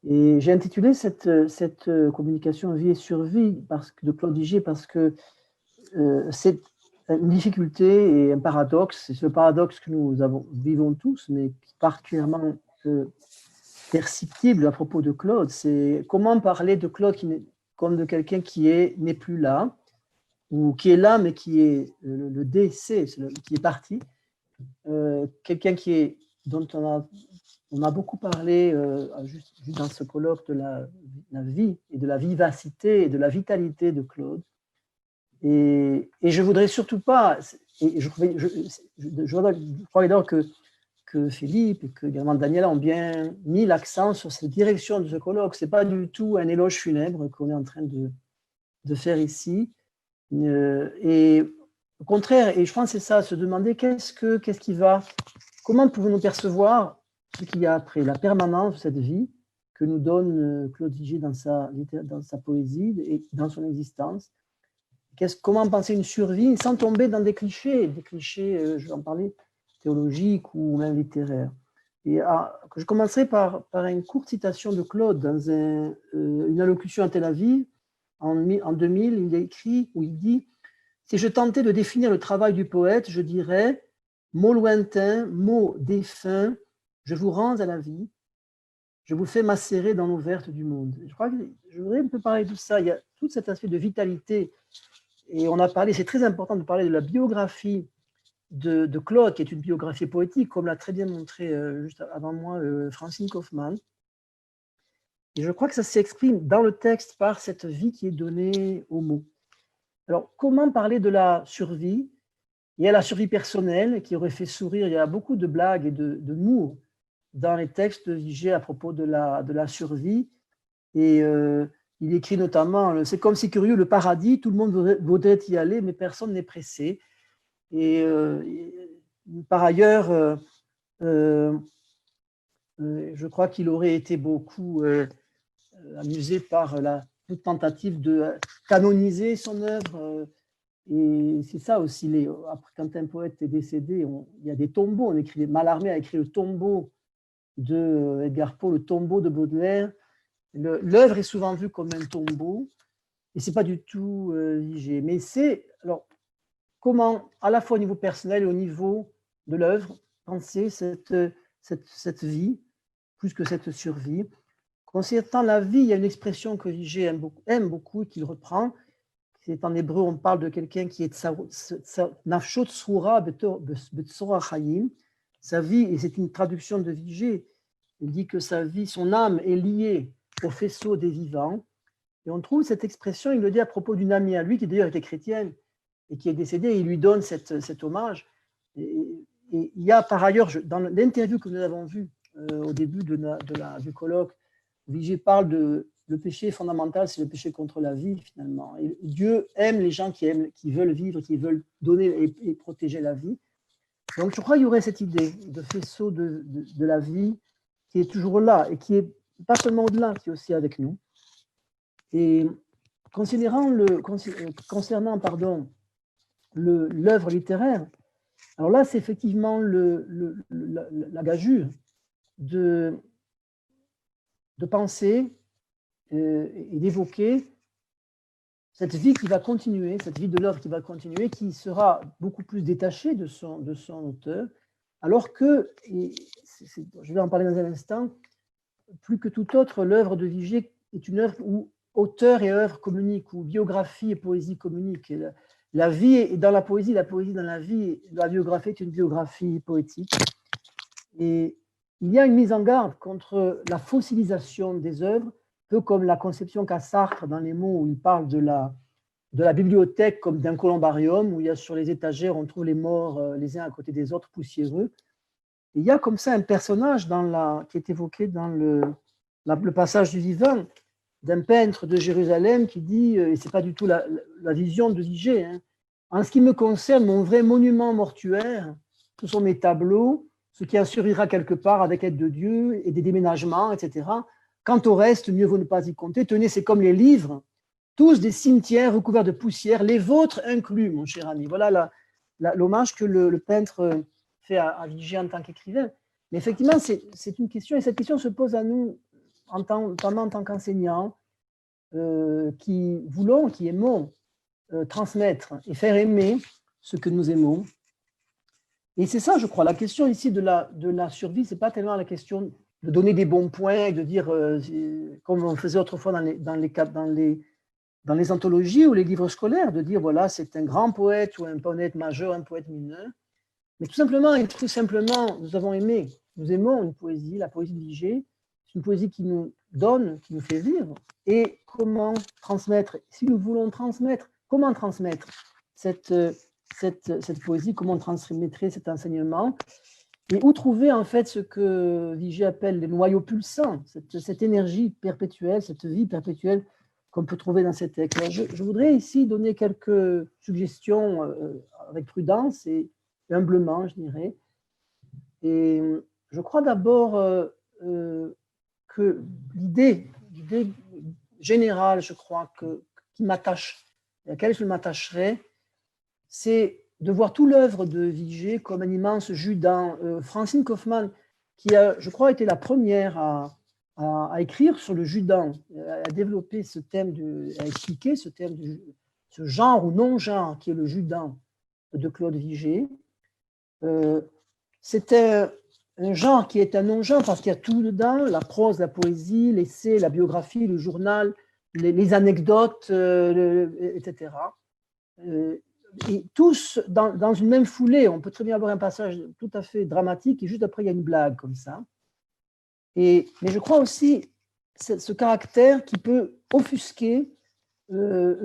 Et j'ai intitulé cette communication vie et survie de Claude Vigier parce que c'est une difficulté et un paradoxe. C'est ce paradoxe que vivons tous, mais qui est particulièrement perceptible à propos de Claude. C'est comment parler de Claude comme de quelqu'un qui n'est plus là, ou qui est là, mais qui est le décès, qui est parti. Quelqu'un dont on a beaucoup parlé juste dans ce colloque de la vie et de la vivacité et de la vitalité de Claude. Et je voudrais surtout pas, et je crois d'ailleurs que Philippe et que également Daniela ont bien mis l'accent sur cette direction de ce colloque. Ce n'est pas du tout un éloge funèbre qu'on est en train de faire ici. Et au contraire, et je pense que c'est ça, se demander qu'est-ce qui va, comment pouvons-nous percevoir ce qu'il y a après, la permanence de cette vie que nous donne Claude Vigier dans sa poésie et dans son existence. Comment penser une survie sans tomber dans des clichés, je vais en parler, théologiques ou même littéraires. Et je commencerai par une courte citation de Claude dans une allocution à Tel Aviv. En 2000, il écrit, où il dit « Si je tentais de définir le travail du poète, je dirais « Mots lointains, mots défunts, je vous rends à la vie, je vous fais macérer dans l'eau verte du monde. » Je crois que je voudrais un peu parler de ça. Il y a tout cet aspect de vitalité. Et on a parlé, c'est très important de parler de la biographie de Claude, qui est une biographie poétique, comme l'a très bien montré juste avant moi Francine Kaufmann. Et je crois que ça s'exprime dans le texte par cette vie qui est donnée aux mots. Alors, comment parler de la survie? Il y a la survie personnelle qui aurait fait sourire. Il y a beaucoup de blagues et d'humour dans les textes de Vigier à propos de la survie. Et il écrit notamment « C'est comme si curieux le paradis, tout le monde voudrait y aller, mais personne n'est pressé. » Et par ailleurs, je crois qu'il aurait été beaucoup amusé par toute tentative de canoniser son œuvre. Et c'est ça aussi, après, quand un poète est décédé, il y a des tombeaux. Mallarmé a écrit le tombeau de Edgar Poe, le tombeau de Baudelaire. L'œuvre est souvent vue comme un tombeau, et ce n'est pas du tout Vigier. Mais c'est, alors, comment, à la fois au niveau personnel et au niveau de l'œuvre, penser cette vie, plus que cette survie. Concernant la vie, il y a une expression que Vigier aime beaucoup et qu'il reprend. C'est en hébreu, on parle de quelqu'un qui est nafshot tsura betsora chayim. Sa vie, et c'est une traduction de Vigier, il dit que sa vie, son âme est liée au faisceau des vivants. Et on trouve cette expression, il le dit à propos d'une amie à lui, qui d'ailleurs était chrétienne, et qui est décédée, et il lui donne cet hommage. Et il y a par ailleurs, dans l'interview que nous avons vue au début du colloque, Vigier parle de le péché fondamental, c'est le péché contre la vie, finalement. Et Dieu aime les gens qui veulent vivre, qui veulent donner et protéger la vie. Donc, je crois qu'il y aurait cette idée de faisceau de la vie qui est toujours là et qui est pas seulement au-delà, qui est aussi avec nous. Et concernant l'œuvre littéraire, alors là, c'est effectivement la gageure de penser et d'évoquer cette vie qui va continuer, cette vie de l'œuvre qui va continuer, qui sera beaucoup plus détachée de son auteur, alors que, je vais en parler dans un instant, plus que tout autre, l'œuvre de Vigier est une œuvre où auteur et œuvre communiquent, où biographie et poésie communiquent. La vie est dans la poésie dans la vie, la biographie est une biographie poétique. Et il y a une mise en garde contre la fossilisation des œuvres, peu comme la conception qu'a Sartre dans les mots où il parle de la bibliothèque comme d'un columbarium, où il y a sur les étagères, on trouve les morts les uns à côté des autres, poussiéreux. Et il y a comme ça un personnage qui est évoqué dans le passage du vivant, d'un peintre de Jérusalem qui dit, et ce n'est pas du tout la vision de Vigier, hein, en ce qui me concerne, mon vrai monument mortuaire, ce sont mes tableaux, ce qui en survivra quelque part avec l'aide de Dieu et des déménagements, etc. Quant au reste, mieux vaut ne pas y compter. Tenez, c'est comme les livres, tous des cimetières recouverts de poussière, les vôtres inclus, mon cher ami. Voilà l'hommage que le peintre fait à Vigier en tant qu'écrivain. Mais effectivement, c'est une question, et cette question se pose à nous notamment en tant qu'enseignants, qui aimons transmettre et faire aimer ce que nous aimons. Et c'est ça, je crois, la question ici de la survie, ce n'est pas tellement la question de donner des bons points et de dire, comme on faisait autrefois dans les anthologies ou les livres scolaires, de dire, voilà, c'est un grand poète ou un poète majeur, un poète mineur. Mais tout simplement, nous avons aimé, nous aimons une poésie, la poésie de Vigée, c'est une poésie qui nous donne, qui nous fait vivre. Et comment transmettre, si nous voulons transmettre, comment transmettre cette poésie, comment transmettre cet enseignement, et où trouver en fait ce que Vigée appelle les noyaux pulsants, cette énergie perpétuelle, cette vie perpétuelle qu'on peut trouver dans ces textes. Alors, je voudrais ici donner quelques suggestions avec prudence et humblement, je dirais. Et je crois d'abord que l'idée générale, je crois, qui m'attache, à laquelle je m'attacherai, c'est de voir toute l'œuvre de Vigée comme un immense Judan. Francine Kaufmann, qui a, je crois, été la première à écrire sur le Judan, à développer ce thème, à expliquer ce thème, ce genre ou non-genre qui est le Judan de Claude Vigée. C'était un genre qui est un non-genre parce qu'il y a tout dedans, la prose, la poésie, l'essai, la biographie, le journal, les anecdotes, etc. Et tous dans une même foulée. On peut très bien avoir un passage tout à fait dramatique et juste après il y a une blague comme ça. Mais je crois aussi ce caractère qui peut offusquer.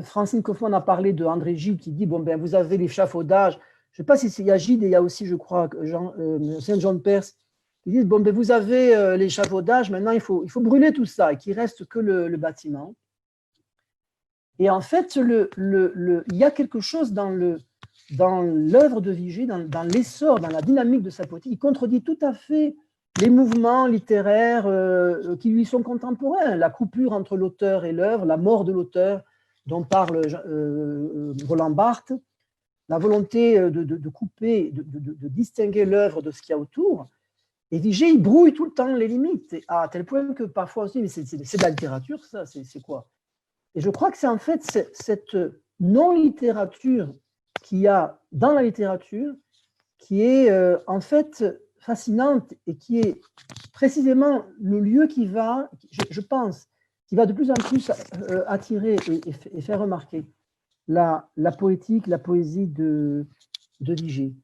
Francine Kaufmann a parlé de André Gide qui dit, bon, ben, vous avez l'échafaudage. Je ne sais pas si il y a Gide et il y a aussi, je crois, Saint-Jean de Perse, qui disent, bon, ben, vous avez l'échafaudage, maintenant il faut brûler tout ça et qu'il ne reste que le bâtiment. Et en fait, il y a quelque chose dans l'œuvre de Vigée, dans l'essor, dans la dynamique de sa poétique, il contredit tout à fait les mouvements littéraires qui lui sont contemporains, la coupure entre l'auteur et l'œuvre, la mort de l'auteur dont parle Roland Barthes, la volonté de couper, de distinguer l'œuvre de ce qu'il y a autour. Et Vigée, il brouille tout le temps les limites, à tel point que parfois aussi, mais c'est de la littérature, ça, c'est quoi? Et je crois que c'est en fait cette non-littérature qu'il y a dans la littérature qui est en fait fascinante et qui est précisément le lieu qui va, je pense, qui va de plus en plus attirer et faire remarquer la poétique, la poésie de Vigée.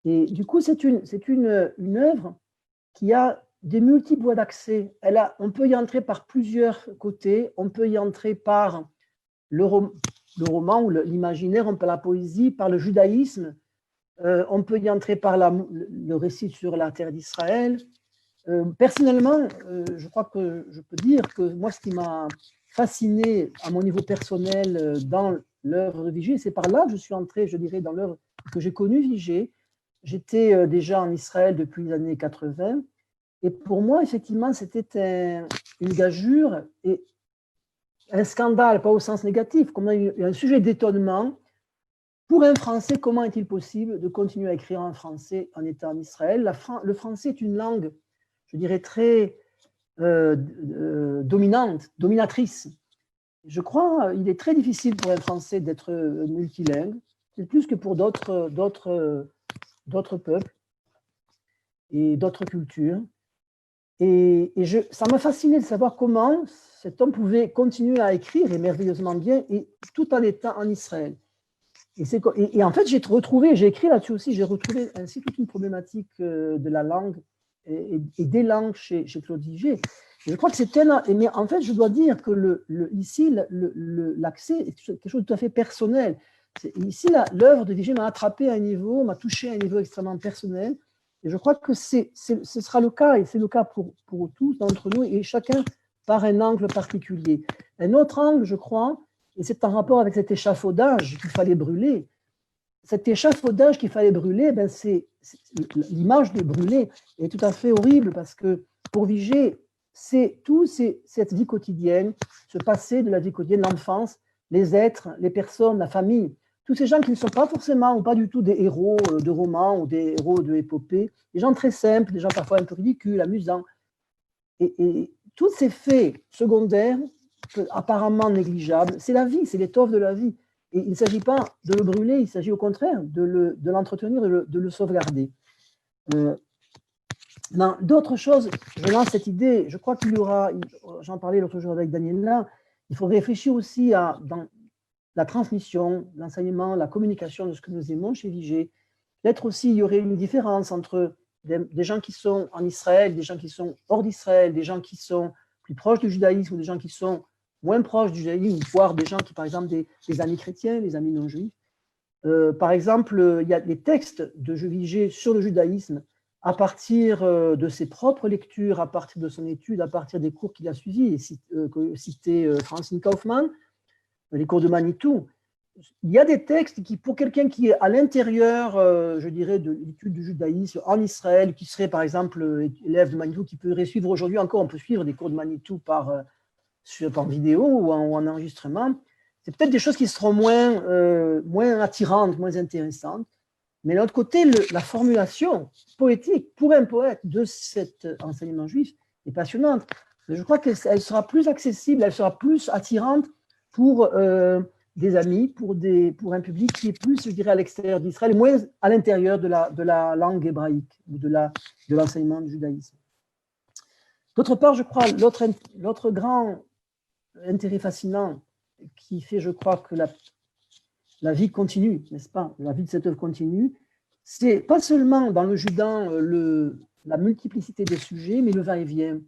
Et du coup, c'est une œuvre qui a des multiples voies d'accès. On peut y entrer par plusieurs côtés. On peut y entrer par le roman ou l'imaginaire, on peut la poésie, par le judaïsme. On peut y entrer par le récit sur la terre d'Israël. Personnellement, je crois que je peux dire que moi, ce qui m'a fasciné à mon niveau personnel dans l'œuvre de Vigée, c'est par là que je suis entré, je dirais, dans l'œuvre que j'ai connue Vigée. J'étais déjà en Israël depuis les années 80. Et pour moi, effectivement, c'était une gageure et un scandale, pas au sens négatif, comme un sujet d'étonnement. Pour un Français, comment est-il possible de continuer à écrire en français en étant en Israël? Le français est une langue, je dirais, très dominatrice. Je crois qu'il est très difficile pour un Français d'être multilingue, c'est plus que pour d'autres peuples et d'autres cultures. Et ça m'a fasciné de savoir comment cet homme pouvait continuer à écrire et merveilleusement bien, et tout en étant en Israël. Et en fait, j'ai écrit là-dessus aussi, j'ai retrouvé ainsi toute une problématique de la langue et des langues chez Claude Vigée. Je crois que c'est mais en fait, je dois dire que ici, l'accès est quelque chose de tout à fait personnel. Ici, l'œuvre de Vigée m'a attrapé à un niveau, m'a touché à un niveau extrêmement personnel. Et je crois que ce sera le cas, et c'est le cas pour tous d'entre nous, et chacun par un angle particulier. Un autre angle, je crois, et c'est en rapport avec cet échafaudage qu'il fallait brûler. Cet échafaudage qu'il fallait brûler, l'image de brûler est tout à fait horrible, parce que pour Vigée, c'est cette vie quotidienne, ce passé de la vie quotidienne, l'enfance, les êtres, les personnes, la famille. Tous ces gens qui ne sont pas forcément ou pas du tout des héros de romans ou des héros de épopées, des gens très simples, des gens parfois un peu ridicules, amusants. Et tous ces faits secondaires, apparemment négligeables, c'est la vie, c'est l'étoffe de la vie. Et il ne s'agit pas de le brûler, il s'agit au contraire de l'entretenir, de le sauvegarder. D'autres choses, je lance cette idée, je crois qu'il y aura, j'en parlais l'autre jour avec Daniela, il faut réfléchir aussi dans la transmission, l'enseignement, la communication de ce que nous aimons chez Vigée. Peut-être aussi il y aurait une différence entre des gens qui sont en Israël, des gens qui sont hors d'Israël, des gens qui sont plus proches du judaïsme ou des gens qui sont moins proches du judaïsme, voire des gens qui, par exemple, des amis chrétiens, des amis non juifs. Par exemple, il y a des textes de Vigée sur le judaïsme à partir de ses propres lectures, à partir de son étude, à partir des cours qu'il a suivis, et cité Francine Kaufmann, les cours de Manitou. Il y a des textes qui, pour quelqu'un qui est à l'intérieur, je dirais, de l'étude du judaïsme en Israël, qui serait par exemple élève de Manitou, qui pourrait suivre aujourd'hui encore, on peut suivre des cours de Manitou par vidéo ou en enregistrement, c'est peut-être des choses qui seront moins attirantes, moins intéressantes. Mais de l'autre côté, la formulation poétique pour un poète de cet enseignement juif est passionnante. Je crois qu'elle sera plus accessible, elle sera plus attirante pour des amis, pour un public qui est plus, je dirais, à l'extérieur d'Israël, et moins à l'intérieur de la langue hébraïque ou de l'enseignement du judaïsme. D'autre part, je crois, l'autre grand intérêt fascinant qui fait, je crois, que la vie continue, n'est-ce pas? La vie de cette œuvre continue, c'est pas seulement dans le Judan la multiplicité des sujets, mais le va-et-vient.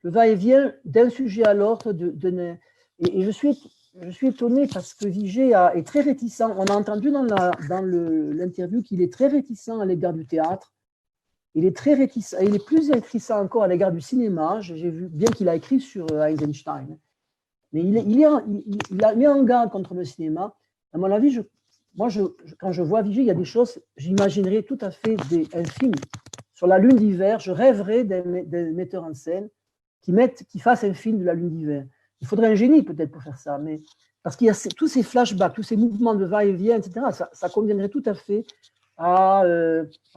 Le va-et-vient d'un sujet à l'autre. Et je suis étonné parce que Vigée est très réticent. On a entendu dans l'interview qu'il est très réticent à l'égard du théâtre. Il est très réticent, il est plus réticent encore à l'égard du cinéma. J'ai vu, bien qu'il a écrit sur Eisenstein. Mais il a mis en garde contre le cinéma. À mon avis, quand je vois Vigée, il y a des choses, j'imaginerais tout à fait un film sur la lune d'hiver. Je rêverais d'un metteur en scène qui fasse un film de la lune d'hiver. Il faudrait un génie peut-être pour faire ça, mais parce qu'il y a tous ces flashbacks, tous ces mouvements de va-et-vient, etc. Ça conviendrait tout à fait à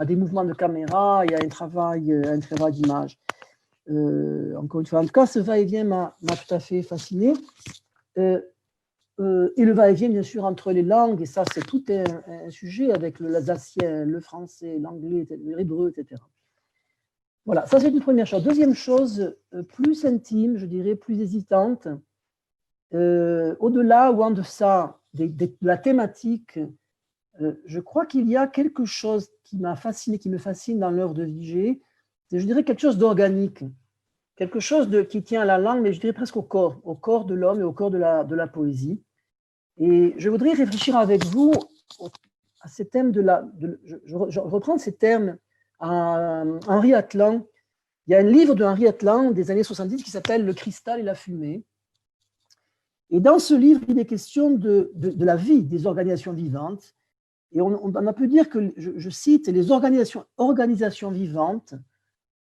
des mouvements de caméra et à un travail d'image. Encore une fois, en tout cas, ce va-et-vient m'a tout à fait fasciné. Et le va-et-vient, bien sûr, entre les langues, et ça, c'est tout un sujet avec l'alsacien, le français, l'anglais, l'hébreu, etc. Voilà, ça, c'est une première chose. Deuxième chose, plus intime, je dirais, plus hésitante, au-delà ou en deçà de la thématique, je crois qu'il y a quelque chose qui m'a fasciné, qui me fascine dans l'œuvre de Vigée, c'est, je dirais, quelque chose d'organique, quelque chose qui tient à la langue, mais je dirais presque au corps de l'homme et au corps de la poésie. Et je voudrais réfléchir avec vous à ces thèmes je reprends ces termes à Henri Atlan. Il y a un livre de Henri Atlan des années 70 qui s'appelle « Le cristal et la fumée ». Et dans ce livre, il est question de la vie des organisations vivantes. Et on a pu dire que, je cite, les organisations vivantes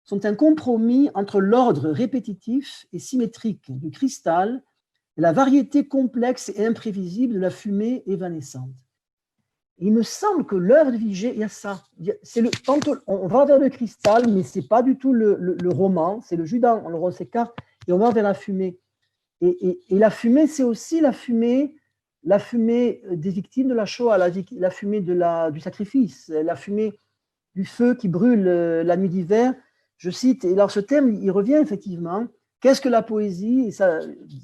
sont un compromis entre l'ordre répétitif et symétrique du cristal et la variété complexe et imprévisible de la fumée évanescente. Il me semble que l'œuvre de Vigée, il y a ça. On va vers le cristal, mais ce n'est pas du tout le roman, c'est le Judan, on s'écarte et on va vers la fumée. Et la fumée, c'est aussi la fumée des victimes de la Shoah, la fumée du sacrifice, la fumée du feu qui brûle la nuit d'hiver. Je cite, et alors ce thème, il revient effectivement. Qu'est-ce que la poésie? Et ça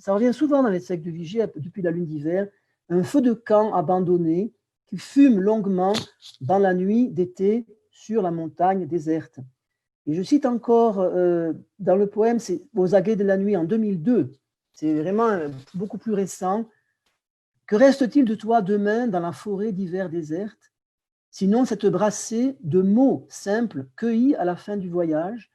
revient souvent dans les textes de Vigée depuis la lune d'hiver. Un feu de camp abandonné qui fume longuement dans la nuit d'été sur la montagne déserte. Et je cite encore dans le poème, c'est Aux aguets de la nuit en 2002. C'est vraiment beaucoup plus récent. Que reste-t-il de toi demain dans la forêt d'hiver déserte? Sinon cette brassée de mots simples cueillis à la fin du voyage,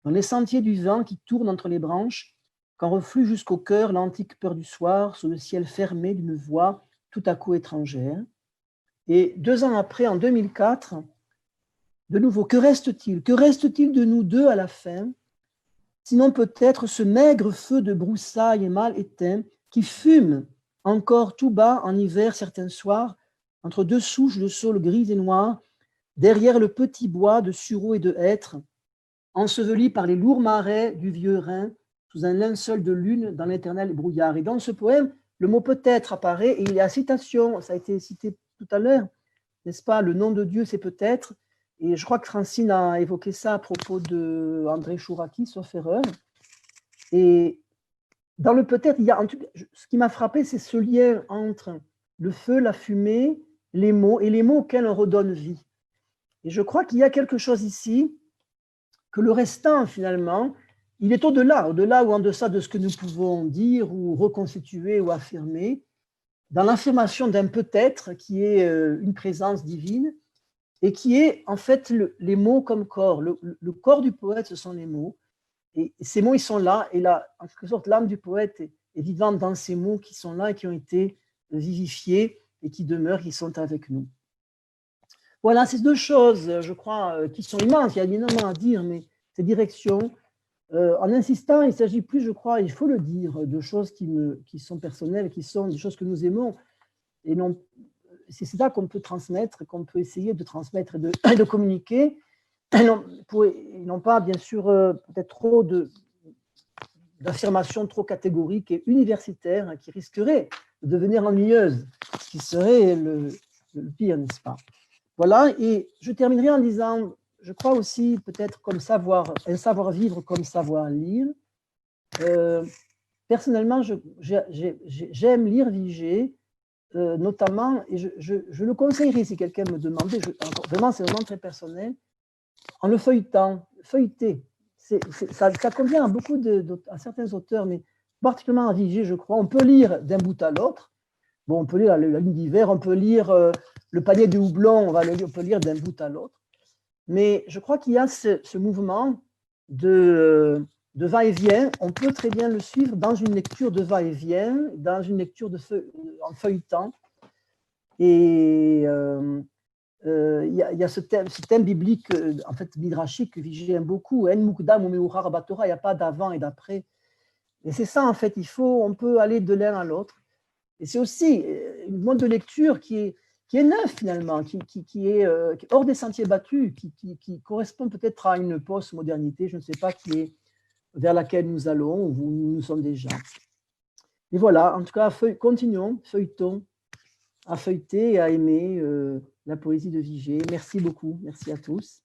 dans les sentiers du vent qui tournent entre les branches, quand reflue jusqu'au cœur l'antique peur du soir sous le ciel fermé d'une voix tout à coup étrangère. Et 2 ans après, en 2004, de nouveau, que reste-t-il? Que reste-t-il de nous deux à la fin? Sinon peut-être ce maigre feu de broussailles mal éteint qui fume encore tout bas en hiver certains soirs, entre 2 souches de saules grises et noires, derrière le petit bois de sureaux et de hêtres, enseveli par les lourds marais du vieux Rhin, sous un linceul de lune dans l'éternel brouillard. Et dans ce poème, le mot peut-être apparaît et il y a citation, ça a été cité tout à l'heure, n'est-ce pas? Le nom de Dieu, c'est peut-être. Et je crois que Francine a évoqué ça à propos de André Chouraki, sauf erreur. Et dans le peut-être, il y a, ce qui m'a frappé, c'est ce lien entre le feu, la fumée, les mots, et les mots auxquels on redonne vie. Et je crois qu'il y a quelque chose ici, que le restant, finalement, il est au-delà ou en deçà de ce que nous pouvons dire ou reconstituer ou affirmer, dans l'affirmation d'un peut-être qui est une présence divine et qui est en fait les mots comme corps. Le corps du poète, ce sont les mots. Et ces mots, ils sont là. Et là, en quelque sorte, l'âme du poète est vivante dans ces mots qui sont là et qui ont été vivifiés et qui demeurent, qui sont avec nous. Voilà, ces deux choses, je crois, qui sont immenses. Il y a énormément à dire, mais ces directions, en insistant, il ne s'agit plus, je crois, il faut le dire, de choses qui sont personnelles, qui sont des choses que nous aimons. Et non, c'est ça qu'on peut transmettre, qu'on peut essayer de transmettre et de communiquer. Et non pas, bien sûr, peut-être trop d'affirmations trop catégoriques et universitaires qui risqueraient de devenir ennuyeuses, ce qui serait le pire, n'est-ce pas? Voilà, et je terminerai en disant, je crois aussi peut-être comme un savoir-vivre comme savoir-lire. Personnellement, j'aime lire Vigée, notamment, et je le conseillerais si quelqu'un me demandait, vraiment c'est vraiment très personnel, en le feuilletant, feuilleter. Ça convient à certains auteurs, mais particulièrement à Vigée, je crois. On peut lire d'un bout à l'autre. Bon, on peut lire la Lune d'hiver, on peut lire le panier de houblon, on peut lire d'un bout à l'autre. Mais je crois qu'il y a ce mouvement de va-et-vient. On peut très bien le suivre dans une lecture de va-et-vient, dans une lecture en feuilletant. Et il y a ce thème biblique, en fait, midrashique, que Vigée aime beaucoup. En mukdam ou meurar batora, il n'y a pas d'avant et d'après. Et c'est ça, en fait, on peut aller de l'un à l'autre. Et c'est aussi une mode de lecture qui est neuf, finalement, qui est hors des sentiers battus, qui correspond peut-être à une post-modernité, je ne sais pas, qui est vers laquelle nous allons, où nous sommes déjà. Et voilà, en tout cas, continuons, feuilletons, à feuilleter et à aimer la poésie de Vigée. Merci beaucoup, merci à tous.